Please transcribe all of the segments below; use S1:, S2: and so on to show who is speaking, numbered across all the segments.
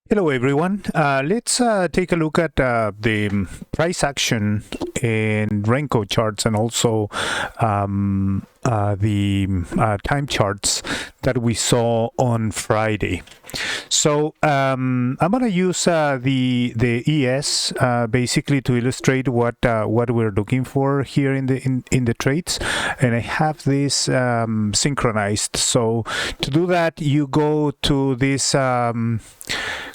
S1: Hello, everyone. Let's take a look at the price action in Renko charts and also the time charts that we saw on Friday. So I'm going to use the ES basically to illustrate what we're looking for here in the trades, and I have this synchronized. So to do that, you go to this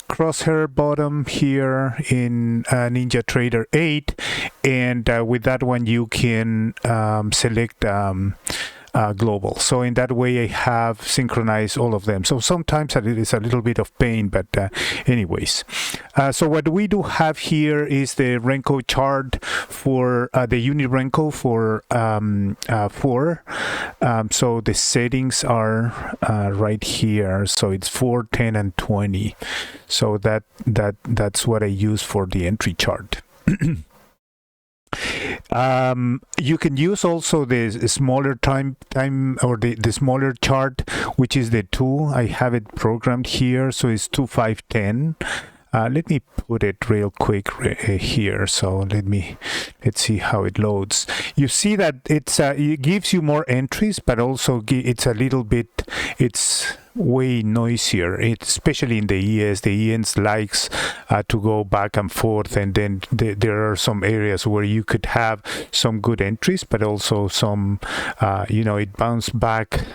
S1: crosshair bottom here in NinjaTrader 8, and with that one you can select global. So in that way I have synchronized all of them. So sometimes it is a little bit of pain, but anyways. So what we do have here is the Renko chart for the unit Renko for 4. So the settings are right here. So it's 4, 10, and 20. So that's what I use for the entry chart. You can use also the smaller time or the smaller chart, which is the 2. I have it programmed here, so it's 2, 5, 10. Let me put it real quick here. So let's see how it loads. You see that it gives you more entries, but also it's a little bit, it's way noisier, especially in the ES. The ES likes to go back and forth, and then there are some areas where you could have some good entries, but also some, it bounced back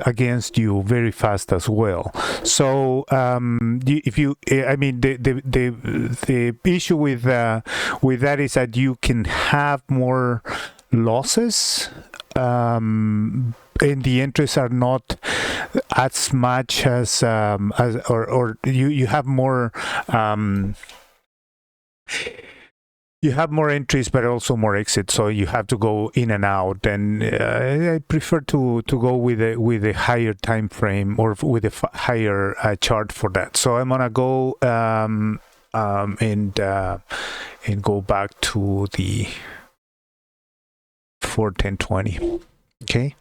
S1: against you very fast as well. So if you, I mean, the issue with that is that you can have more losses, and the entries are not as much as or you have more entries, but also more exits, so you have to go in and out. And I prefer to go with a higher time frame or with a higher chart for that. So I'm gonna go and go back to the 4, 10, 20. Okay,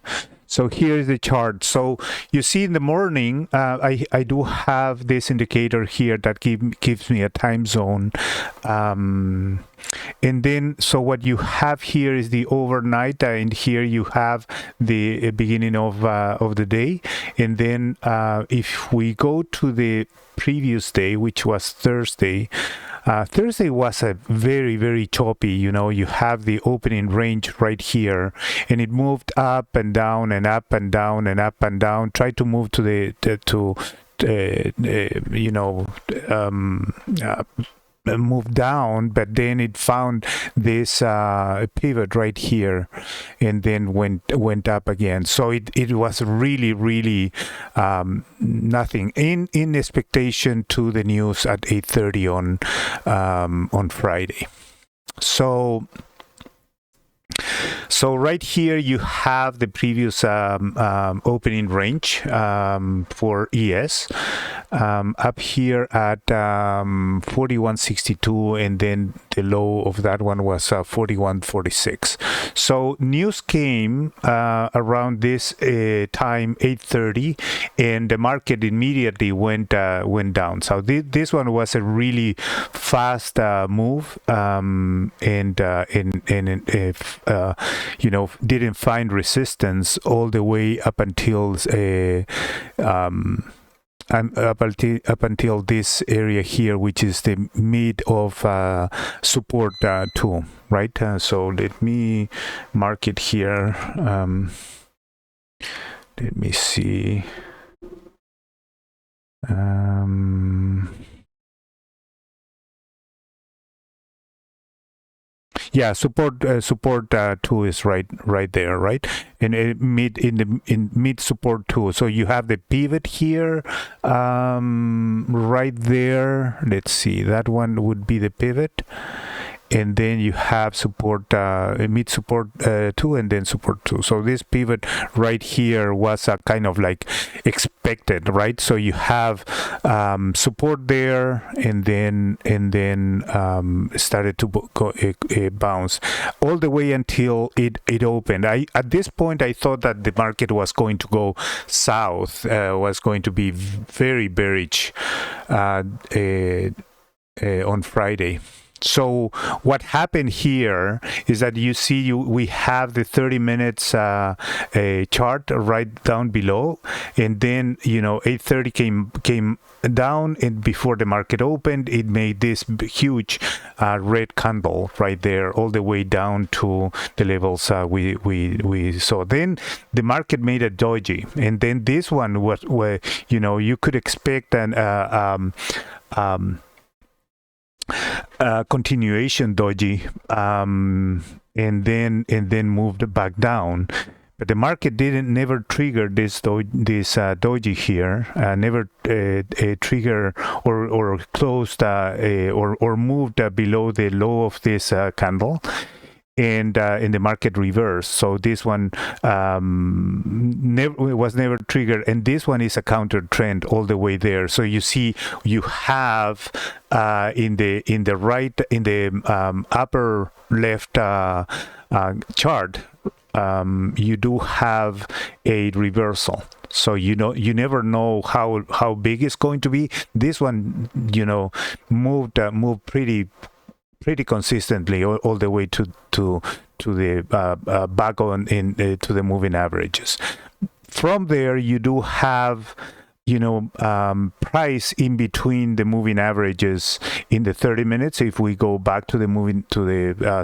S1: so here's the chart. So you see in the morning, I do have this indicator here that gives me a time zone, and then so what you have here is the overnight, and here you have the beginning of the day. And then if we go to the previous day, which was Thursday. Thursday was a very, very choppy. You have the opening range right here, and it moved up and down and up and down and up and down. Try to move to move down, but then it found this pivot right here, and then went up again. So it was really, really nothing in expectation to the news at 8:30 on Friday. So right here you have the previous opening range for ES up here at 41.62, and then the low of that one was 41.46. So news came around this time, 8:30, and the market immediately went down. So this one was a really fast move, and if didn't find resistance all the way up until up until this area here, which is the mid of support 2, right? So let me mark it here. Let me see. Yeah, support 2 is right there, right? And mid support 2. So you have the pivot here, right there. Let's see, that one would be the pivot. and then you have support, mid support 2, and then support 2. So this pivot right here was a kind of like expected, right? So you have support there, and then started to go bounce all the way until it opened. At this point I thought that the market was going to go south, was going to be very bearish on Friday. So what happened here is that you see we have the 30 minutes chart right down below, and then 8:30 came down, and before the market opened it made this huge red candle right there all the way down to the levels we saw. Then the market made a doji, and then this one was where you could expect an continuation doji, and then moved back down, but the market never triggered this doji here, never trigger or closed or moved below the low of this candle. And in the market reverse. So this one was never triggered, and this one is a counter trend all the way there. So you see, you have in the upper left chart, you do have a reversal. So you never know how big it's going to be. This one moved pretty consistently all the way to the back on to the moving averages. From there, you do have price in between the moving averages in the 30 minutes. If we go back to the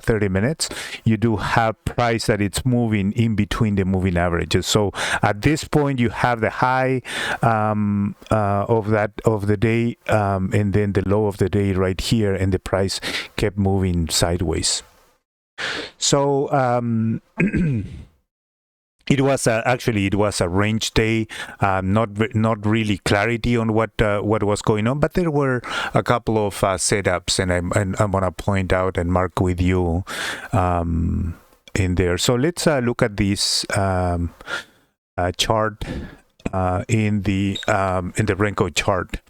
S1: 30 minutes, you do have price that it's moving in between the moving averages. So at this point, you have the high of the day, and then the low of the day right here, and the price kept moving sideways. So it was actually a range day, not really clarity on what was going on, but there were a couple of setups, and I'm gonna point out and mark with you in there. So let's look at this chart in the Renko chart.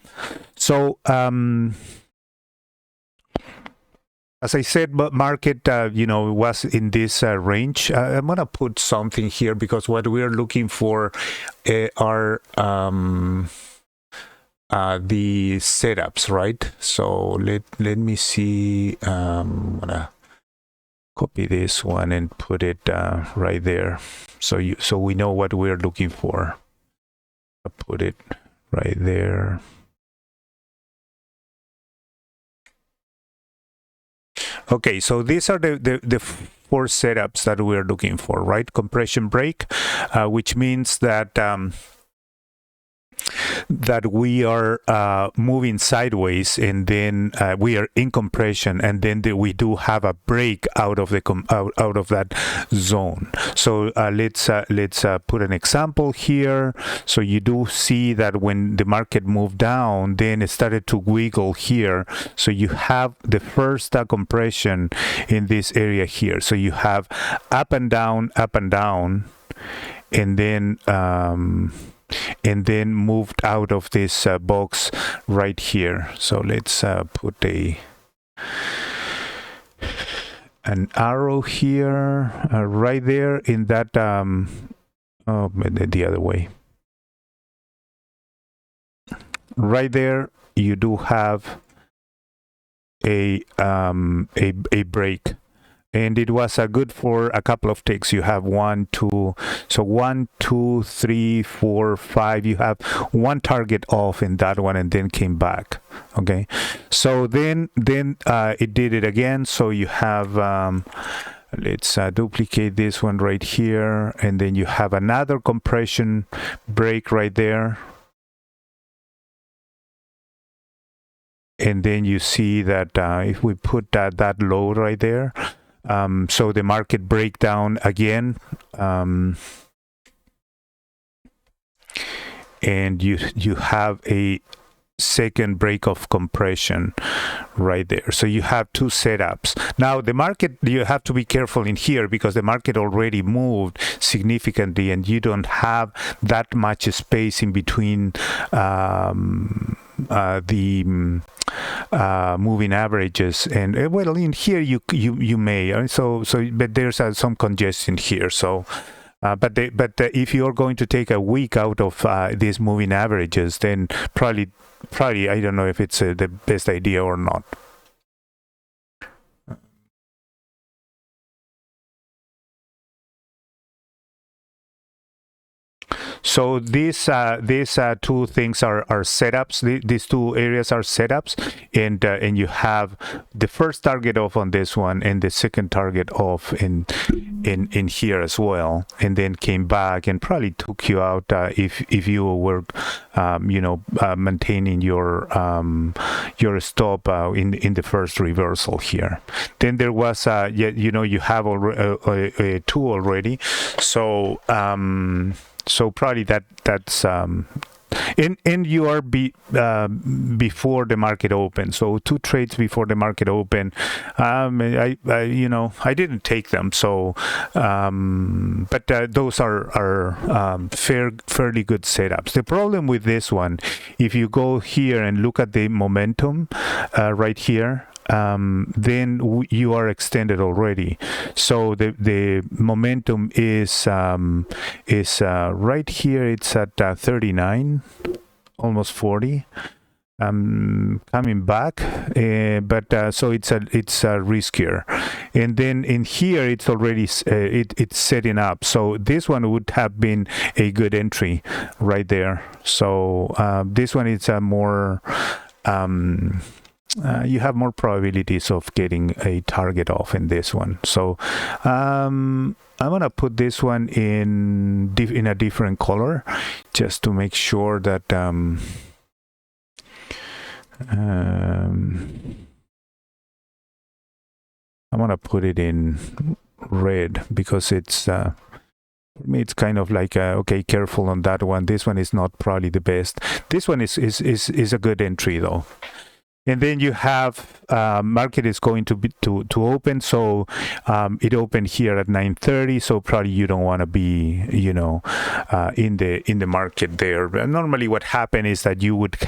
S1: So as I said, market, was in this range. I'm gonna put something here because what we're looking for are the setups, right? So let me see. I'm gonna copy this one and put it right there, so we know what we're looking for. I'll put it right there. Okay, so these are the 4 setups that we're looking for, right? Compression break, which means that we are moving sideways, and then we are in compression, and then we do have a break out of that zone. So let's put an example here. So you do see that when the market moved down, then it started to wiggle here. So you have the first compression in this area here. So you have up and down, and then moved out of this box right here. So let's put an arrow here, right there in that, the other way. Right there, you do have a break. And it was good for a couple of ticks. You have 1, 2, so 1, 2, 3, 4, 5. You have one target off in that one, and then came back. Okay, so then it did it again. So you have let's duplicate this one right here, and then you have another compression break right there. And then you see that if we put that low right there. So the market breakdown again, and you have a second break of compression right there. So you have two setups. Now the market, you have to be careful in here because the market already moved significantly and you don't have that much space in between the moving averages, and well, in here you may but there's some congestion here. So but if you're going to take a week out of these moving averages, then probably I don't know if it's the best idea or not. So these two things are setups. These two areas are setups, and you have the first target off on this one and the second target off in here as well, and then came back and probably took you out if you were maintaining your stop in the first reversal here. Then there was you have already two already, so so probably that's and you are before the market open. So two trades before the market open. I didn't take them. So but those are fairly good setups. The problem with this one, if you go here and look at the momentum right here, then you are extended already. So the momentum is right here. It's at 39, almost 40. Coming back, but so it's riskier. And then in here it's already it's setting up. So this one would have been a good entry right there. So this one is a more you have more probabilities of getting a target off in this one. So I'm gonna put this one in a different color just to make sure that I'm gonna put it in red because it's for me it's kind of like okay, careful on that one. This one is not probably the best. This one is a good entry though. And then you have market is going to be to open, so it opened here at 9:30. So probably you don't want to be in the market there. But normally, what happened is that you would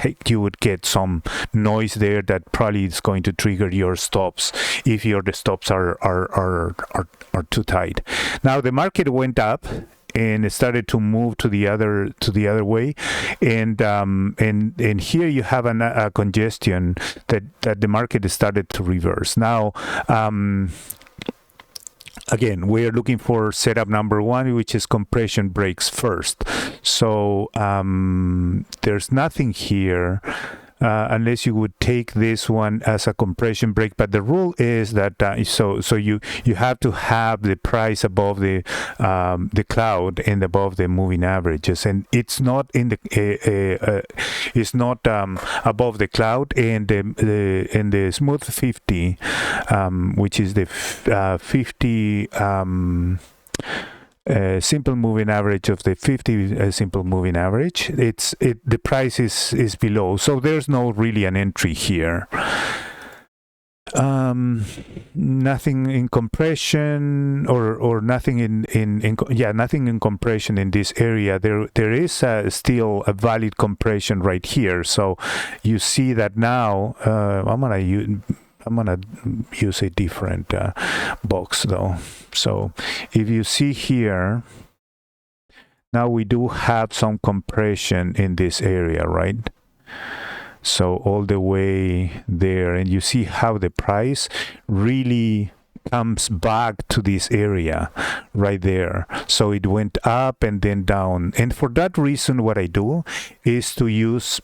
S1: get some noise there that probably is going to trigger your stops if the stops are too tight. Now the market went up and it started to move to the other way, and here you have a congestion that the market started to reverse. Now again, we are looking for setup number one, which is compression breaks first. So there's nothing here. Unless you would take this one as a compression break, but the rule is that so you have to have the price above the cloud and above the moving averages, and it's not in the it's not above the cloud and the smooth 50, which is the 50. Simple moving average of the 50 simple moving average. The price is below, so there's no really an entry here. Nothing in compression or nothing in nothing in compression in this area. There is still a valid compression right here. So you see that now. I'm gonna use a different box though. So if you see here, now we do have some compression in this area, right? So all the way there, and you see how the price really comes back to this area right there. So it went up and then down, and for that reason what I do is to use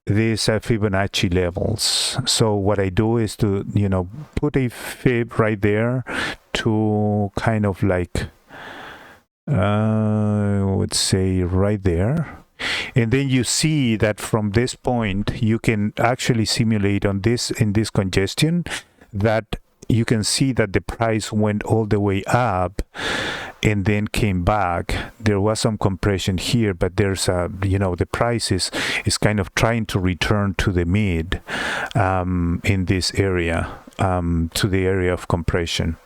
S1: these Fibonacci levels. So what I do is to put a fib right there to kind of like I would say right there, and then you see that from this point you can actually simulate in this congestion that you can see that the price went all the way up, and then came back. There was some compression here, but there's the price is kind of trying to return to the mid in this area, to the area of compression.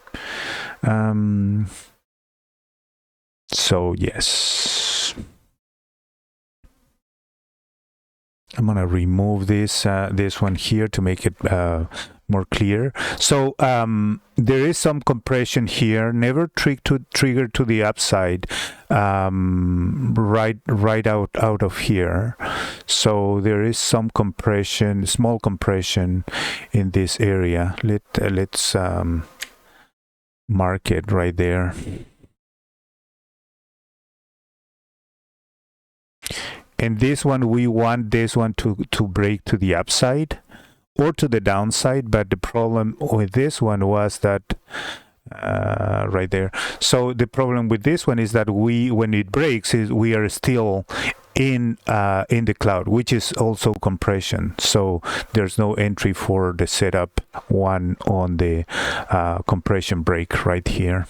S1: So yes, I'm gonna remove this one here to make it more clear. So there is some compression here, never triggered to the upside, right out of here. So there is some compression, small compression in this area. Let's mark it right there. And this one, we want this one to break to the upside or to the downside, but the problem with this one was that right there. So the problem with this one is that when it breaks, we are still in the cloud, which is also compression. So there's no entry for the setup one on the compression break right here.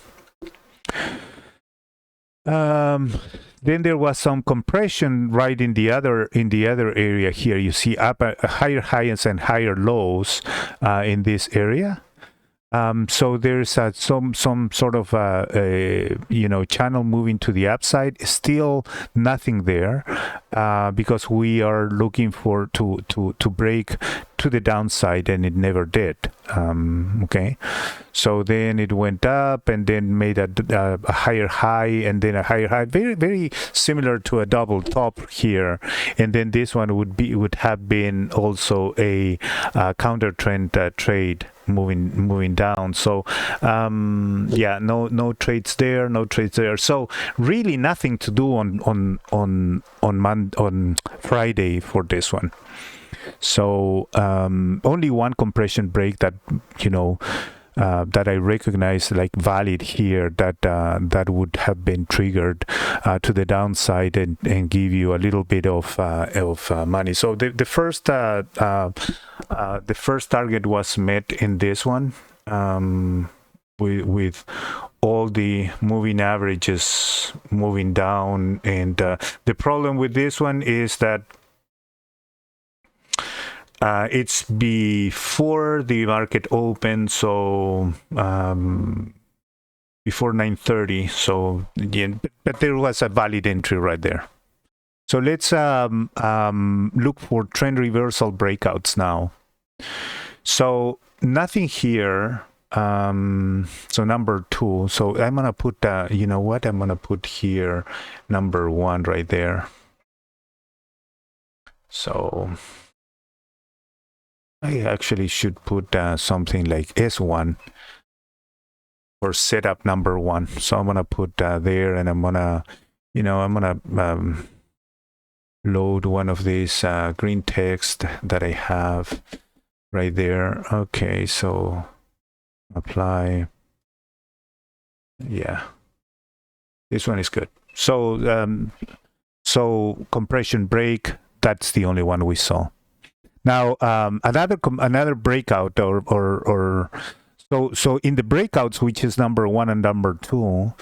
S1: Then there was some compression right in the other area here. You see higher highs and higher lows in this area. So there's some sort of channel moving to the upside. Still nothing there because we are looking for to break to the downside, and it never did. Okay, so then it went up and then made a higher high and then a higher high, very very similar to a double top here, and then this one would have been also a counter trend trade moving down. So yeah, no trades there. So really nothing to do on Friday for this one. So only one compression break that that I recognize like valid here, that would have been triggered to the downside and give you a little bit of money. So the first target was met in this one with all the moving averages moving down, and the problem with this one is that it's before the market opened, so before 9:30. So yeah, but there was a valid entry right there. So let's look for trend reversal breakouts now. So nothing here. So number 2. So I'm gonna put you know what? I'm gonna put here number 1 right there. So I actually should put something like S1 for setup number 1. So I'm gonna put there, and I'm gonna load one of these green text that I have right there. Okay, so apply. Yeah, this one is good. So so compression break, that's the only one we saw. Now another breakout or so in the breakouts, which is number 1 and number 2,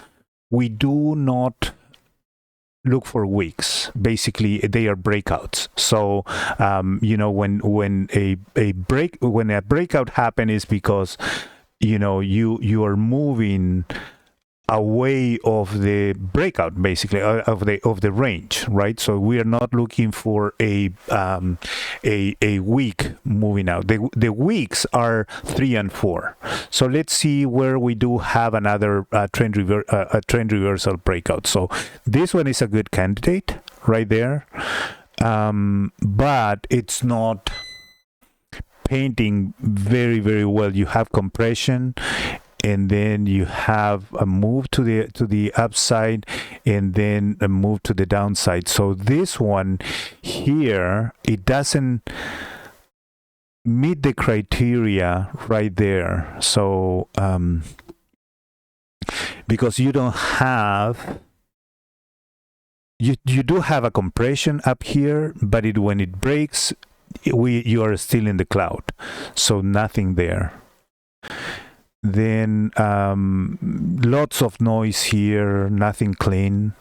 S1: we do not look for wicks. Basically, they are breakouts. So when a breakout happens is because you are moving away of the breakout, basically of the range, right? So we are not looking for a week moving out. The weeks are 3 and 4. So let's see where we do have another trend reversal breakout. So this one is a good candidate right there, but it's not painting very very well. You have compression, and then you have a move to the upside, and then a move to the downside. So this one here, it doesn't meet the criteria right there. So because you don't have, you do have a compression up here, but when it breaks, you are still in the cloud. So nothing there. Then lots of noise here, nothing clean.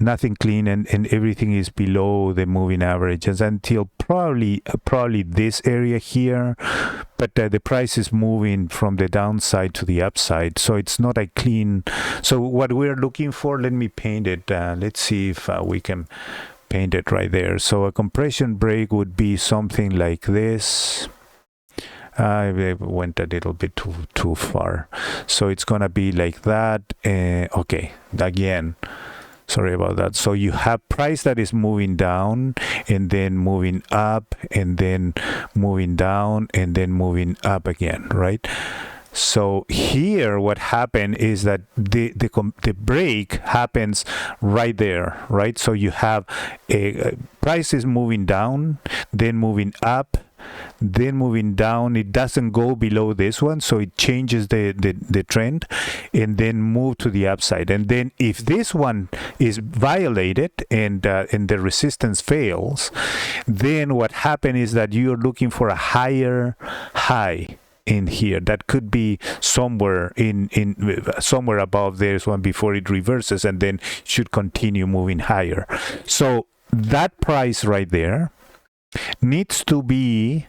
S1: Nothing clean, and everything is below the moving averages until probably this area here, but the price is moving from the downside to the upside, so it's not a clean. So what we're looking for, let me paint it. Let's see if we can paint it right there. So a compression break would be something like this. I went a little bit too far, so it's gonna be like that. Okay, again, sorry about that. So you have price that is moving down and then moving up and then moving down and then moving up again, right? So here what happened is that the break happens right there, right? So you have a price is moving down, then moving up, then moving down. It doesn't go below this one, so it changes the trend and then move to the upside. And then if this one is violated and the resistance fails, then what happened is that you're looking for a higher high in here that could be somewhere somewhere above this one before it reverses, and then should continue moving higher. So that price right there needs to be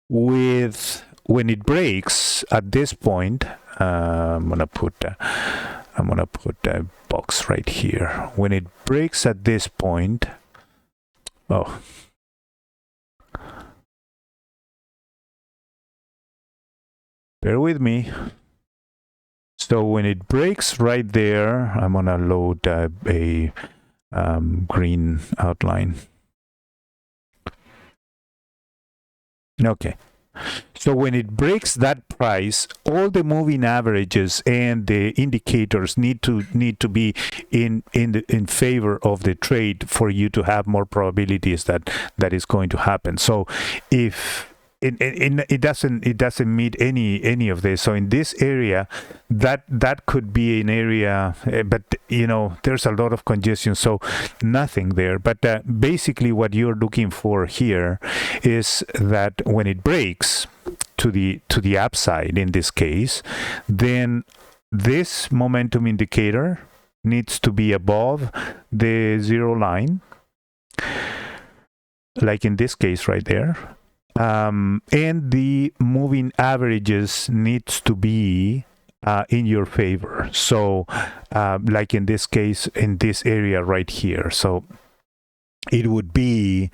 S1: with, when it breaks at this point. I'm gonna put a box right here. When it breaks at this point, oh, bear with me. So when it breaks right there, I'm gonna load a green outline. Okay. So when it breaks that price, all the moving averages and the indicators need to be in favor of the trade for you to have more probabilities that is going to happen. So if it doesn't meet any of this. So in this area, that could be an area, but you know, there's a lot of congestion, so nothing there. But basically what you're looking for here is that when it breaks to the upside, in this case, then this momentum indicator needs to be above the zero line, like in this case right there. And the moving averages needs to be in your favor. So like in this case, in this area right here. So it would be,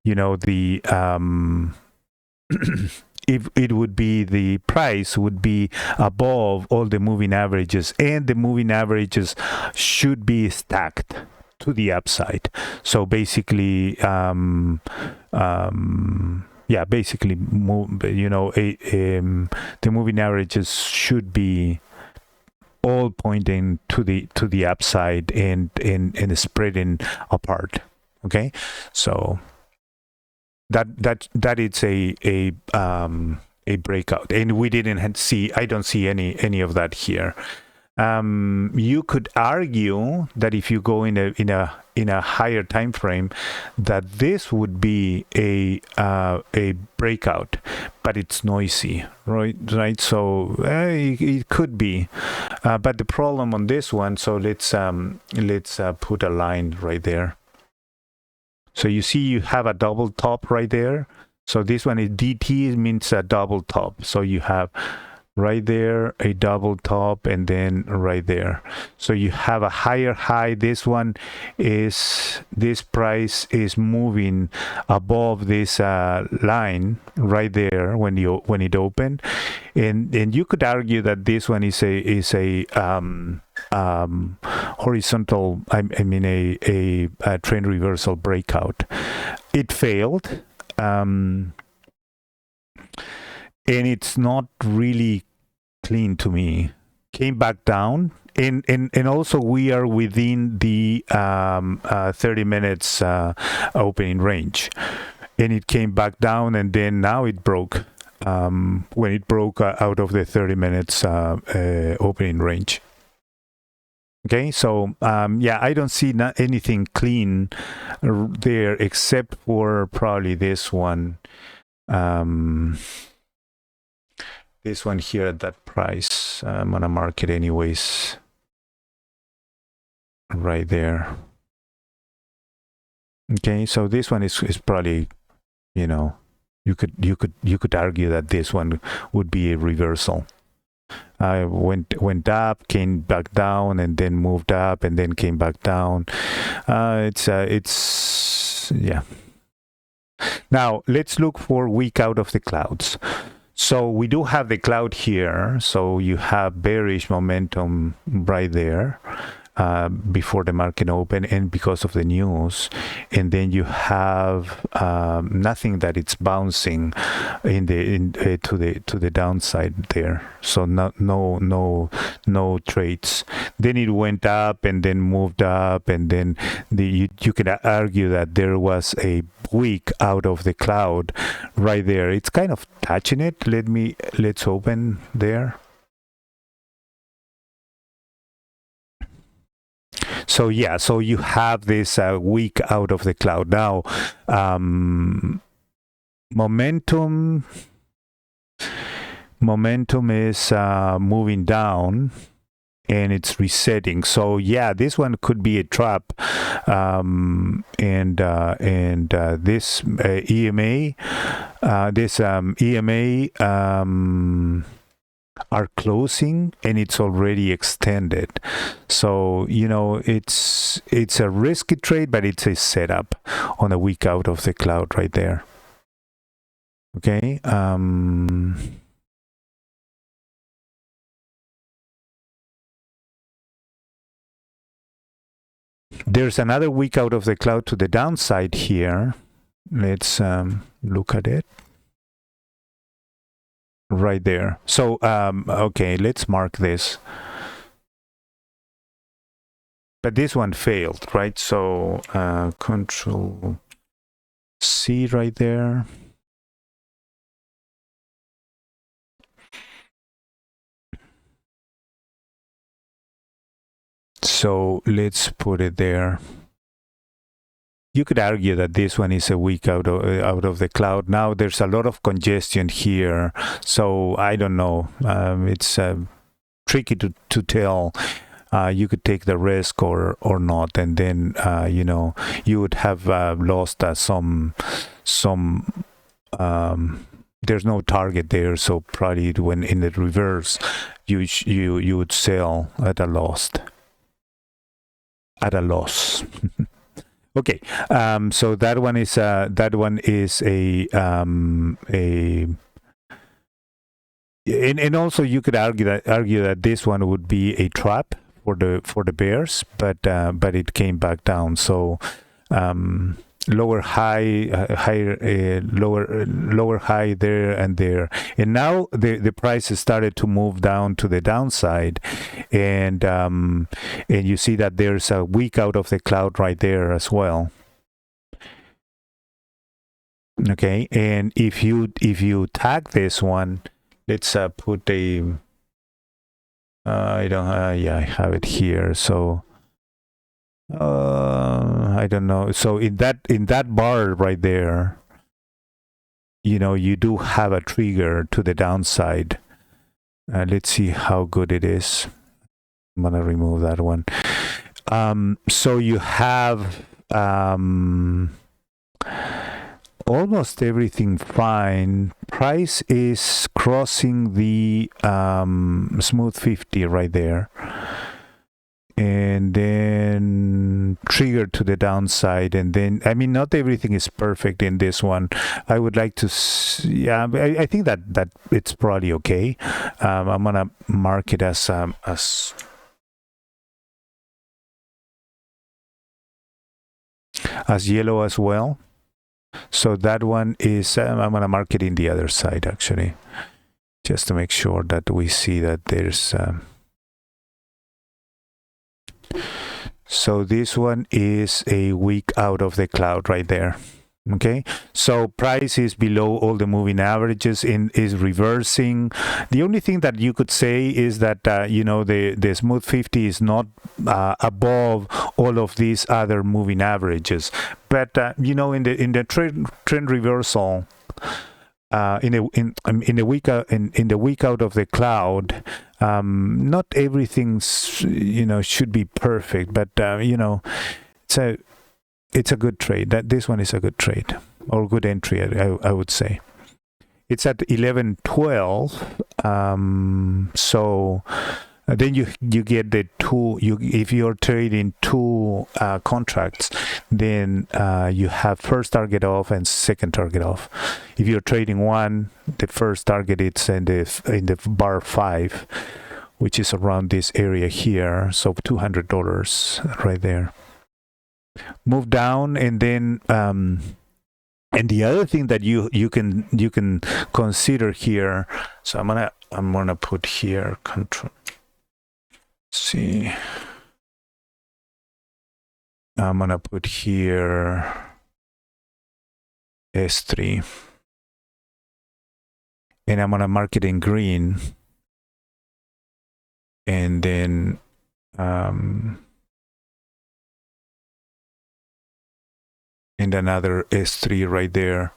S1: you know, the if it would be, the price would be above all the moving averages, and the moving averages should be stacked to the upside. So basically yeah, basically, you know, the moving averages should be all pointing to the upside and spreading apart. Okay, so that is a breakout, and we didn't see. I don't see any of that here. You could argue that if you go in a higher time frame, that this would be a breakout, but it's noisy, right? So it could be, but the problem on this one. So let's put a line right there. So you see, you have a double top right there. So this one is DT, means a double top. So you have right there a double top, and then right there, so you have a higher high. This one is, this price is moving above this line right there when it opened, and you could argue that this one is a horizontal, I mean a trend reversal breakout. It failed, and it's not really clean to me. Came back down, and also we are within the 30 minutes opening range, and it came back down, and then now it broke when it broke out of the 30 minutes opening range. Okay, so yeah, I don't see anything clean there except for probably this one. this one here at that price. I'm gonna mark it anyways, right there. Okay, so this one is probably, you know, you could argue that this one would be a reversal. Went up, came back down, and then moved up, and then came back down. It's yeah. Now let's look for week out of the clouds. So we do have the cloud here. So you have bearish momentum right there. Before the market open and because of the news, and then you have nothing that it's bouncing to the downside there, so no trades. Then it went up and then moved up, and then you could argue that there was a wick out of the cloud right there. It's kind of touching it. Let's open there. So yeah, so you have this wick out of the cloud. Now, momentum is moving down and it's resetting. So yeah, this one could be a trap. This EMA are closing and it's already extended. So, you know, it's a risky trade, but it's a setup on a week out of the cloud right there. Okay. There's another week out of the cloud to the downside here. Let's look at it. Right there. So, okay, let's mark this. But this one failed, right? So, Control C right there. So, let's put it there. You could argue that this one is a week out of the cloud. Now there's a lot of congestion here, so I don't know. It's tricky to tell. You could take the risk or not, and then you know, you would have lost some. There's no target there, so probably when in the reverse, you would sell at a loss. Okay, so that one is a and also you could argue that this one would be a trap for the bears, but it came back down. So lower high, lower high there and there, and now the price has started to move down to the downside, and you see that there's a wick out of the cloud right there as well. Okay, and if you tag this one, let's put a I don't yeah, I have it here. So I don't know. So in that bar right there, you know, you do have a trigger to the downside. Let's see how good it is. I'm gonna remove that one. So you have almost everything fine. Price is crossing the smooth 50 right there, and then trigger to the downside, and then I mean, not everything is perfect in this one. I would like to yeah, I think that it's probably okay. I'm gonna mark it as yellow as well. So that one is I'm gonna mark it in the other side actually, just to make sure that we see that there's so this one is a wick out of the cloud right there. Okay, so price is below all the moving averages, is reversing. The only thing that you could say is that you know, the smooth 50 is not above all of these other moving averages, but you know, in the trend reversal, in the week in the week out of the cloud, not everything's should be perfect, but it's a good trade. That this one is a good trade or good entry, I would say. It's at 11.12. So then you get the two. If you're trading two contracts, then you have first target off and second target off. If you're trading one, the first target it's in the bar 5, which is around this area here. So $200 right there. Move down, and then and the other thing that you can consider here. So I'm gonna put here control. See, I'm gonna put here S3, and I'm gonna mark it in green, and then and another S3 right there.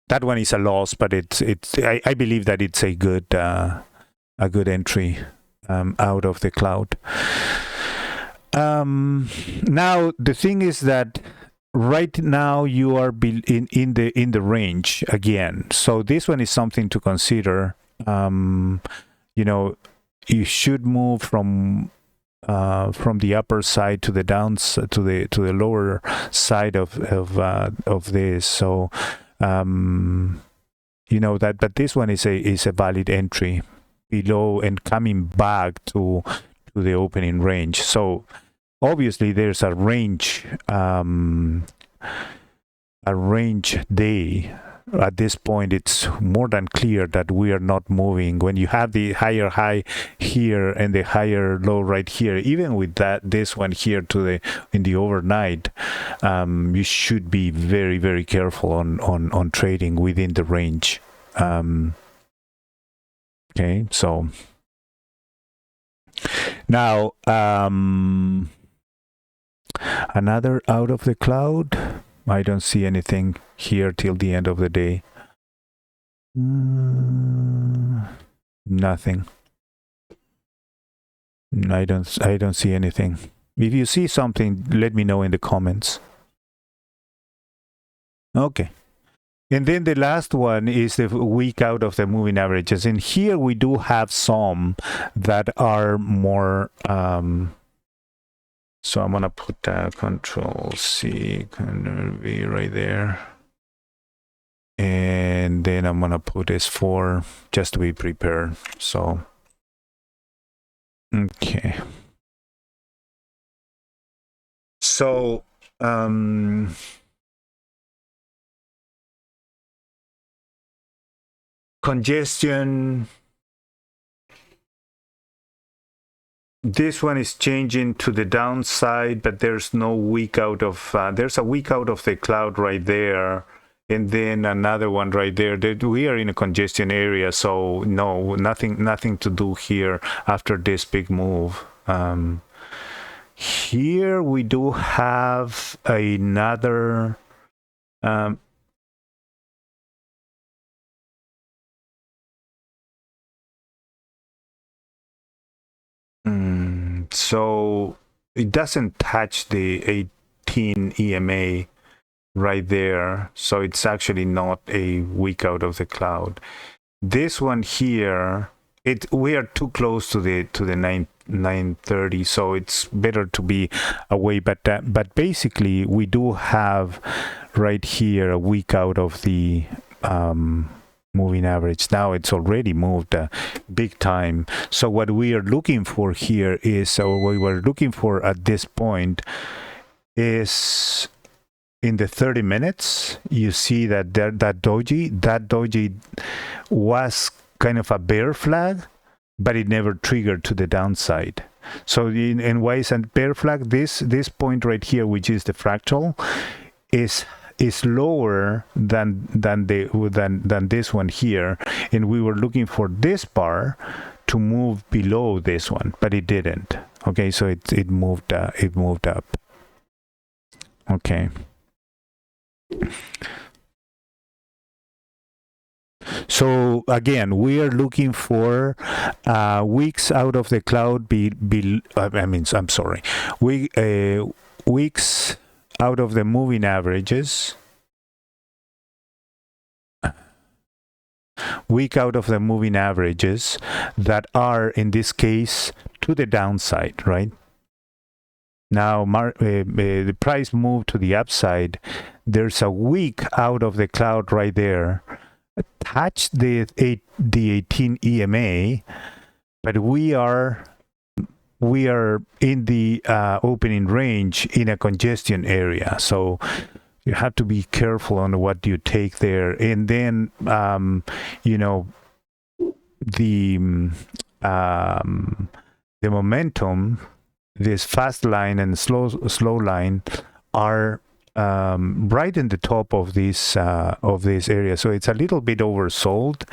S1: That one is a loss, but I believe that it's a good entry out of the cloud. Now the thing is that right now you are in the range again. So this one is something to consider. You you should move from the upper side to the downside, to the lower side of this. So but this one is a valid entry below and coming back to the opening range. So obviously there's a range day. At this point, it's more than clear that we are not moving. When you have the higher high here and the higher low right here, even with this one here in the overnight, you should be very, very careful on trading within the range. Okay, so now another out of the cloud. I don't see anything here till the end of the day. Nothing. I don't see anything. If you see something, let me know in the comments. Okay. And then the last one is the week out of the moving averages. And here we do have some that are more so I'm gonna put Control C, Control V right there, and then I'm gonna put S4 just to be prepared. So okay. So congestion. This one is changing to the downside, but there's no week out of there's a week out of the cloud right there, and then another one right there. We are in a congestion area, so no, nothing to do here after this big move. Here we do have another so it doesn't touch the 18 EMA right there, so it's actually not a week out of the cloud. This one here, we are too close to the 930, so it's better to be away. But basically we do have right here a week out of the moving average. Now it's already moved big time. So what we are looking for here is, or what we were looking for at this point is in the 30 minutes. You see that that doji was kind of a bear flag, but it never triggered to the downside. So and why is a bear flag? This point right here, which is the fractal, is lower than this one here, and we were looking for this bar to move below this one, but it didn't. Okay, so it moved up. Okay. So again, we are looking for weeks out of the cloud. I'm sorry, weeks out of the moving averages. Week out of the moving averages that are, in this case, to the downside, right? Now, the price moved to the upside. There's a week out of the cloud right there. Touch the 18 EMA, but we are in the opening range in a congestion area. So you have to be careful on what you take there. And then, the momentum, this fast line and slow line are right in the top of this area. So it's a little bit oversold.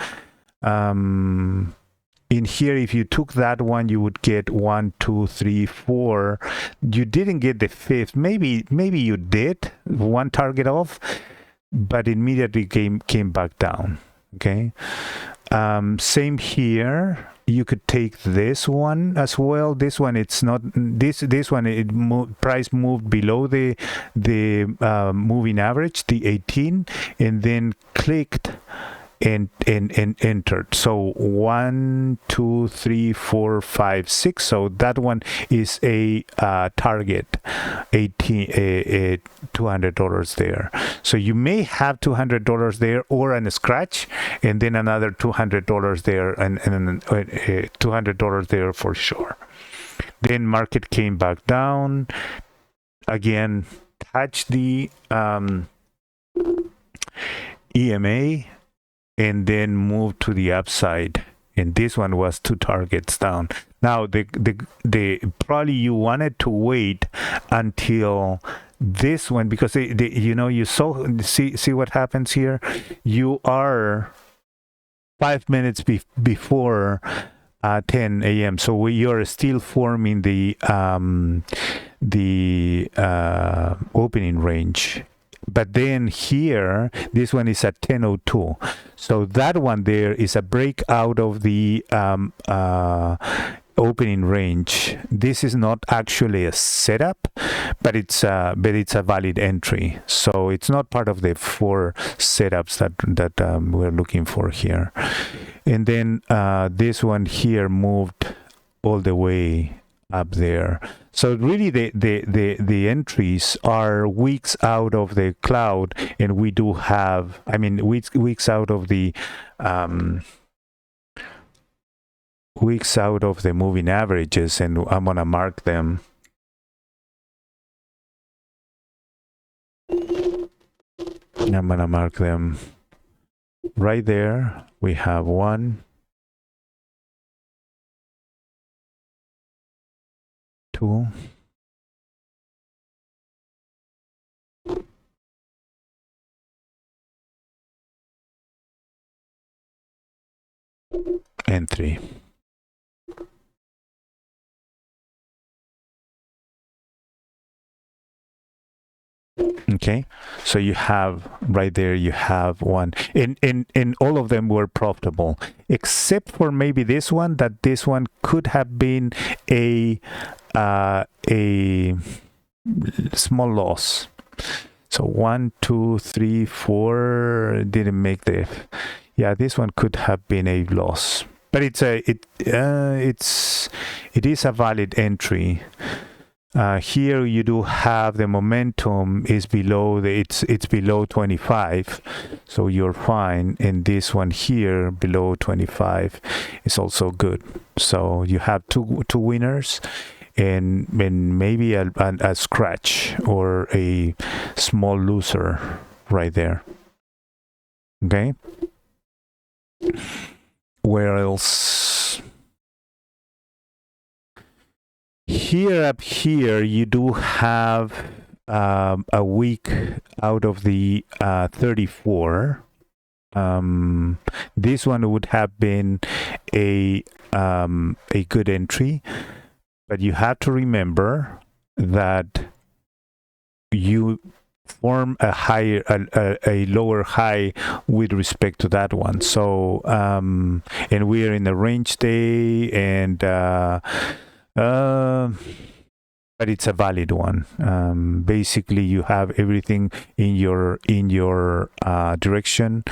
S1: In here, if you took that one, you would get 1, 2, 3, 4. You didn't get the fifth. Maybe you did one target off, but immediately came back down. Okay. Same here. You could take this one as well. This one, it's not this one. Price moved below the moving average, the 18, and then clicked and entered. So 1, 2, 3, 4, 5, 6. So that one is a target, $200 there. So you may have $200 there, or a scratch, and then another $200 there, and $200 there for sure. Then market came back down again, touched the EMA, and then moved to the upside. And this one was 2 targets down. Now, the probably you wanted to wait until this one, because you saw, see what happens here. You are 5 minutes before 10 a.m. So you're still forming the opening range. But then here, this one is at 10:02. So that one there is a breakout of the opening range. This is not actually a setup, but it's a valid entry. So it's not part of the 4 setups that we're looking for here. And then this one here moved all the way up there. So really the entries are weeks out of the cloud, and we do have, weeks out of the moving averages, and I'm gonna mark them. I'm gonna mark them right there. We have 1, 2, and 3. Okay, so you have right there, you have 1, and all of them were profitable, except for maybe this one, that this one could have been a small loss. So 1, 2, 3, 4 didn't make the, this one could have been a loss, but it is a valid entry. Here you do have the momentum is below it's below 25, so you're fine. And this one here below 25 is also good. So you have two winners, and maybe a scratch or a small loser right there. Okay. Where else? Up here, you do have a week out of the 34. This one would have been a good entry, but you have to remember that you form a higher, a lower high with respect to that one. So, and we are in a range day, and but it's a valid one. Basically, you have everything in your direction.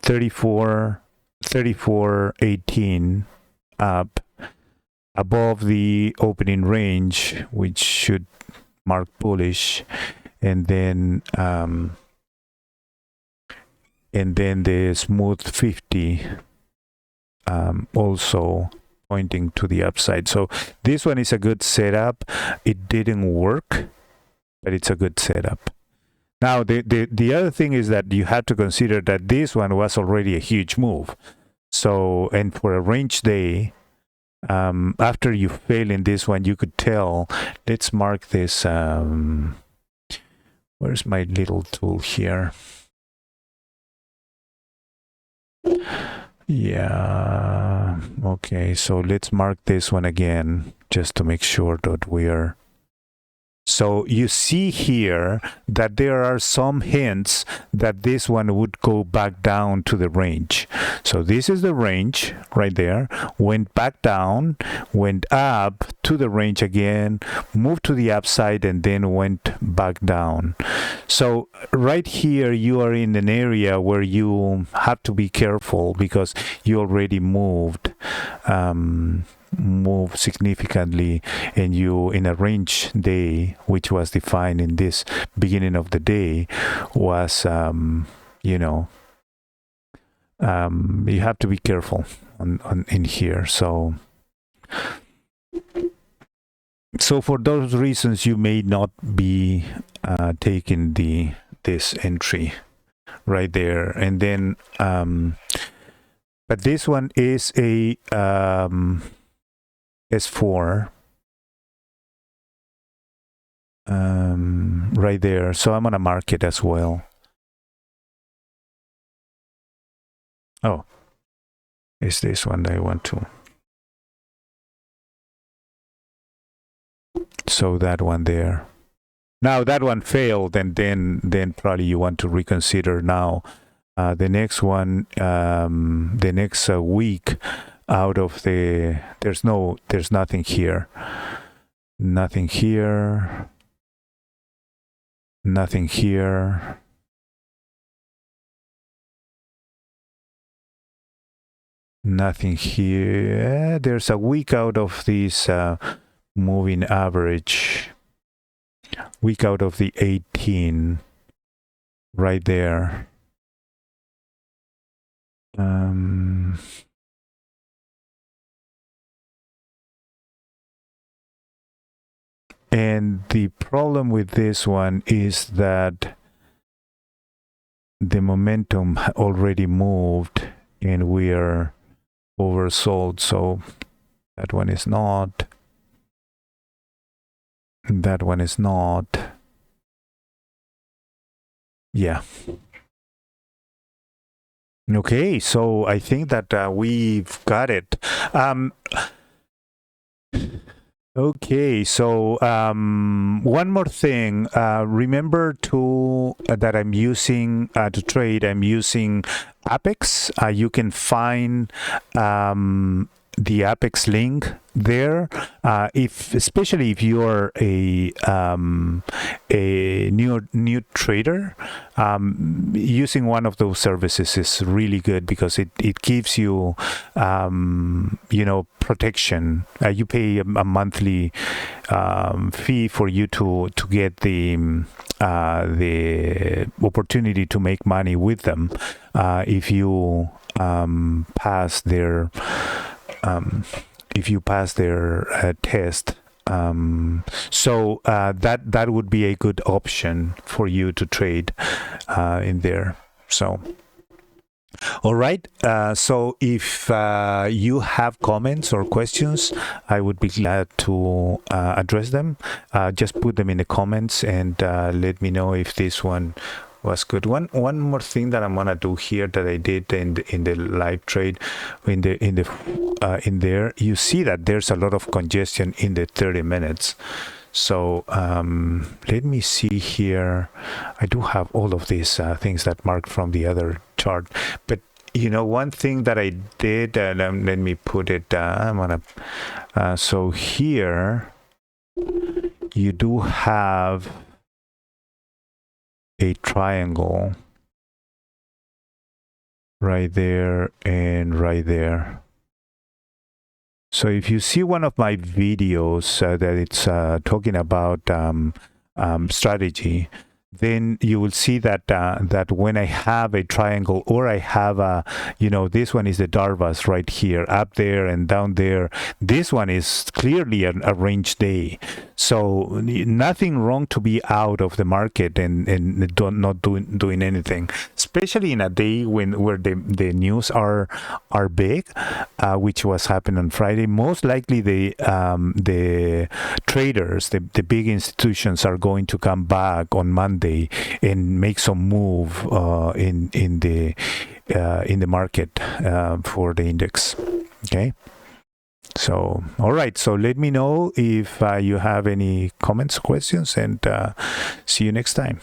S1: 34.18 up above the opening range, which should mark bullish, and then the smooth 50 also pointing to the upside. So this one is a good setup. It didn't work, but it's a good setup. Now, the other thing is that you have to consider that this one was already a huge move. So, and for a range day, after you fail in this one, you could tell. Let's mark this. Where's my little tool here? Yeah. Okay, so let's mark this one again, just to make sure that we're... So you see here that there are some hints that this one would go back down to the range. So this is the range right there, went back down, went up to the range again, moved to the upside, and then went back down. So right here you are in an area where you have to be careful because you already moved significantly, and you in a range day, which was defined in this beginning of the day, was you know, you have to be careful on in here. So for those reasons, you may not be taking this entry right there. And then but this one is a S4 right there, so I'm gonna mark it as well. Oh, it's this one that I want to. So that one there. Now that one failed, and then probably you want to reconsider now. The next one, the next week, out of the, there's nothing here, nothing here, nothing here, nothing here. There's a week out of this moving average, week out of the 18 right there. And the problem with this one is that the momentum already moved and we are oversold. So that one is not. That one is not. Yeah. Okay, so I think that we've got it. Okay, so one more thing. Remember that I'm using to trade. I'm using Apex. You can find the Apex link there. Especially if you're a new trader, using one of those services is really good because it gives you protection. You pay a monthly fee for you to get the opportunity to make money with them if you pass their test. So that would be a good option for you to trade in there. So all right, so if you have comments or questions, I would be glad to address them. Just put them in the comments and let me know if this one was good. One more thing that I'm gonna do here that I did in the live trade, in there, you see that there's a lot of congestion in the 30 minutes. So let me see here. I do have all of these things that marked from the other chart, but one thing that I did, let me put it. I'm gonna. So here, you do have a triangle right there and right there. So if you see one of my videos that it's talking about strategy, then you will see that that when I have a triangle, or I have a, this one is the Darvas right here, up there and down there. This one is clearly a range day. So nothing wrong to be out of the market and not doing anything, especially in a day where the news are big, which was happening on Friday. Most likely the traders, the big institutions, are going to come back on Monday and make some move in the market for the index. Okay. So, all right. So let me know if you have any comments, questions, and see you next time.